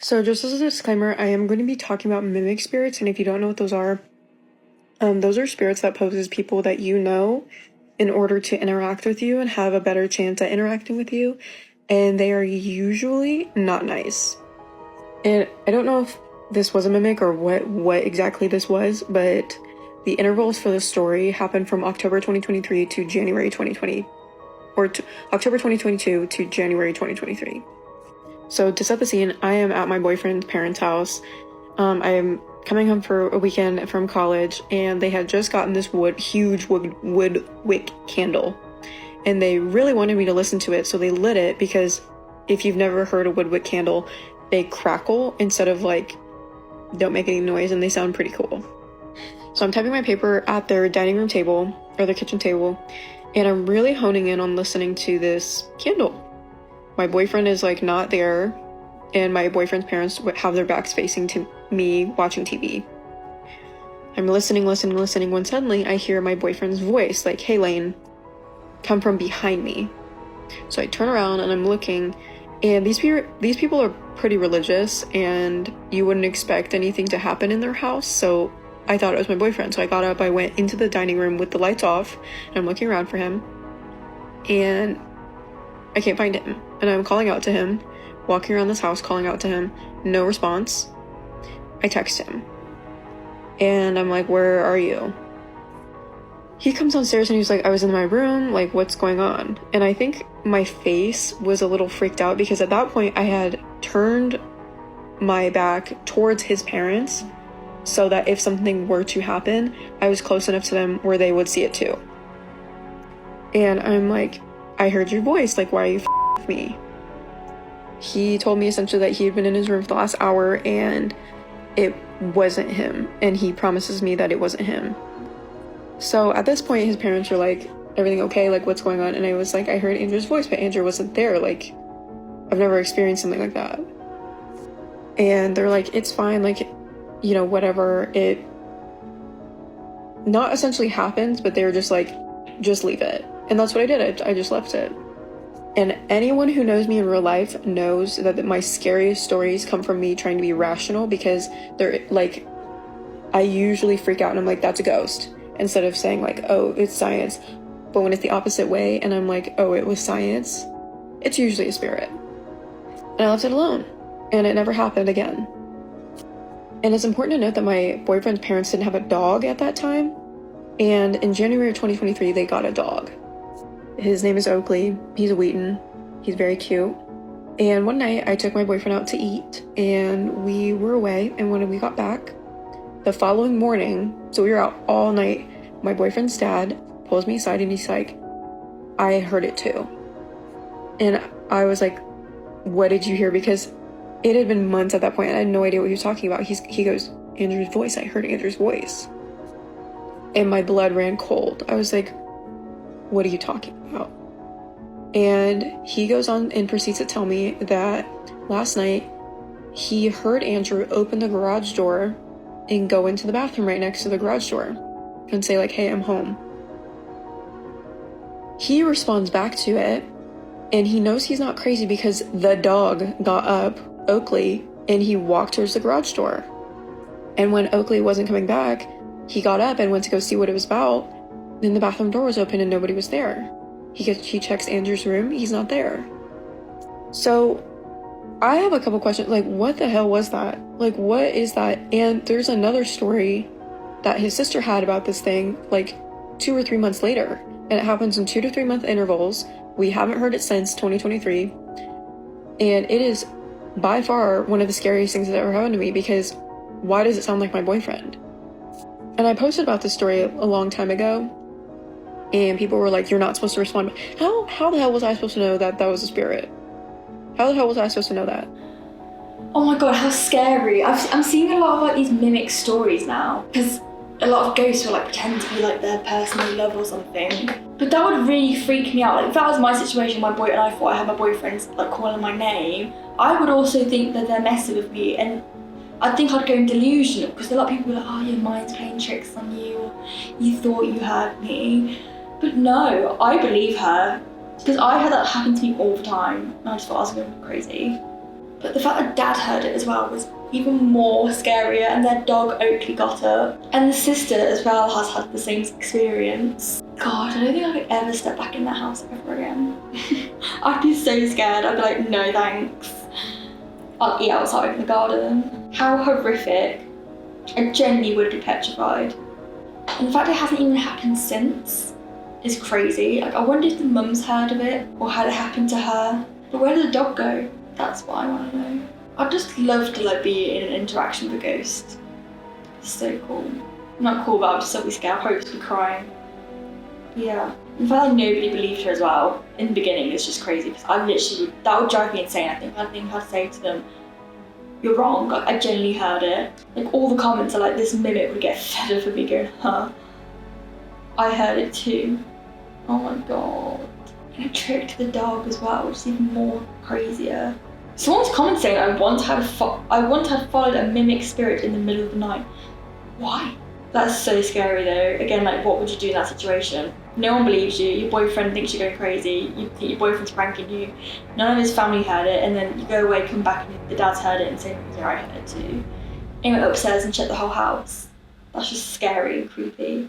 So just as a disclaimer, I am going to be talking about mimic spirits, and if you don't know what those are spirits that poses people that you know in order to interact with you and have a better chance at interacting with you, and they are usually not nice. And I don't know if this was a mimic or what exactly this was, but the intervals for the story happened from October 2023 to January 2020, or to October 2022 to January 2023. So to set the scene, I am at my boyfriend's parents' house. I am coming home for a weekend from college, and they had just gotten this huge wood wick candle, and they really wanted me to listen to it, so they lit it, because if you've never heard a wood wick candle, they crackle instead of don't make any noise, and they sound pretty cool. So I'm typing my paper at their dining room table, or their kitchen table, and I'm really honing in on listening to this candle. My boyfriend is not there, and my boyfriend's parents have their backs facing to me watching TV. I'm listening when suddenly I hear my boyfriend's voice, "Hey Lane," come from behind me. So I turn around and I'm looking, and these people are pretty religious, and you wouldn't expect anything to happen in their house, so I thought it was my boyfriend. So I got up, I went into the dining room with the lights off, and I'm looking around for him, and I can't find him. And I'm calling out to him, walking around this house calling out to him, no response. I text him, and I'm like, "Where are you?" He comes downstairs and he's like, "I was in my room, what's going on?" And I think my face was a little freaked out, because at that point I had turned my back towards his parents, so that if something were to happen, I was close enough to them where they would see it too. And I'm like, "I heard your voice, why are you with me?" He told me essentially that he had been in his room for the last hour and it wasn't him, and he promises me that it wasn't him. So at this point, his parents were like, "Everything okay? What's going on?" And I was like, "I heard Andrew's voice, but Andrew wasn't there. I've never experienced something like that." And they're like, "It's fine, whatever." It not essentially happens, but they were just like, "Just leave it." And that's what I did. I just left it. And anyone who knows me in real life knows that my scariest stories come from me trying to be rational, because they're I usually freak out and I'm like, "That's a ghost," instead of saying "Oh, it's science." But when it's the opposite way and I'm like, "Oh, it was science," it's usually a spirit. And I left it alone, and it never happened again. And it's important to note that my boyfriend's parents didn't have a dog at that time, and in January of 2023 they got a dog. His name is Oakley. He's a Wheaton. He's very cute. And one night I took my boyfriend out to eat, and we were away, and when we got back the following morning, so we were out all night, my boyfriend's dad pulls me aside and he's like, "I heard it too." And I was like, "What did you hear?" Because it had been months at that point and I had no idea what he was talking about. He goes, "Andrew's voice. I heard Andrew's voice." And my blood ran cold. I was like, "What are you talking about?" And he goes on and proceeds to tell me that last night he heard Andrew open the garage door and go into the bathroom right next to the garage door and say "Hey, I'm home." He responds back to it, and he knows he's not crazy because the dog got up, Oakley, and he walked towards the garage door. And when Oakley wasn't coming back, he got up and went to go see what it was about. Then the bathroom door was open and nobody was there. He checks Andrew's room, he's not there. So I have a couple questions, what the hell was that? What is that? And there's another story that his sister had about this thing 2 or 3 months later, and it happens in 2 to 3 month intervals. We haven't heard it since 2023, and it is by far one of the scariest things that ever happened to me, because why does it sound like my boyfriend? And I posted about this story a long time ago, and people were like, "You're not supposed to respond." How the hell was I supposed to know that was a spirit? How the hell was I supposed to know that? Oh my god, how scary. I'm seeing a lot of these mimic stories now, because a lot of ghosts will pretend to be their person they love or something. But that would really freak me out. If that was my situation, and I thought I had my boyfriend's calling my name, I would also think that they're messing with me, and I think I'd go delusional, because a lot of people are like, "Oh, your mind's playing tricks on you," or "You thought you had me." But no, I believe her, because I had that happen to me all the time, and I just thought I was going crazy. But the fact that Dad heard it as well was even more scarier, and their dog Oakley got up. And the sister as well has had the same experience. God, I don't think I could ever step back in that house ever again. I'd be so scared. I'd be like, no thanks. I'll eat outside in the garden. How horrific. I genuinely would be petrified. And the fact it hasn't even happened since is crazy. Like, I wonder if the mum's heard of it or had it happen to her. But where did the dog go? That's what I want to know. I'd just love to like be in an interaction with a ghost. It's so cool. Not cool, but I'd just so be scared. I'd probably just be crying. Yeah. In fact, like, nobody believed her as well. In the beginning, it's just crazy because I literally that would drive me insane. I think I'd say to them, "You're wrong." Like, I genuinely heard it. Like, all the comments are like, "This mimic would get fed up of me going, huh? I heard it too." Oh my god. And it tricked the dog as well, which is even more crazier. Someone's comment saying, I once had followed a mimic spirit in the middle of the night. Why? That's so scary though. Again, like, what would you do in that situation? No one believes you. Your boyfriend thinks you're going crazy. You think your boyfriend's pranking you. None of his family heard it, and then you go away, come back, and the dad's heard it and say, yeah, I heard it too. And he went upstairs and checked the whole house. That's just scary and creepy.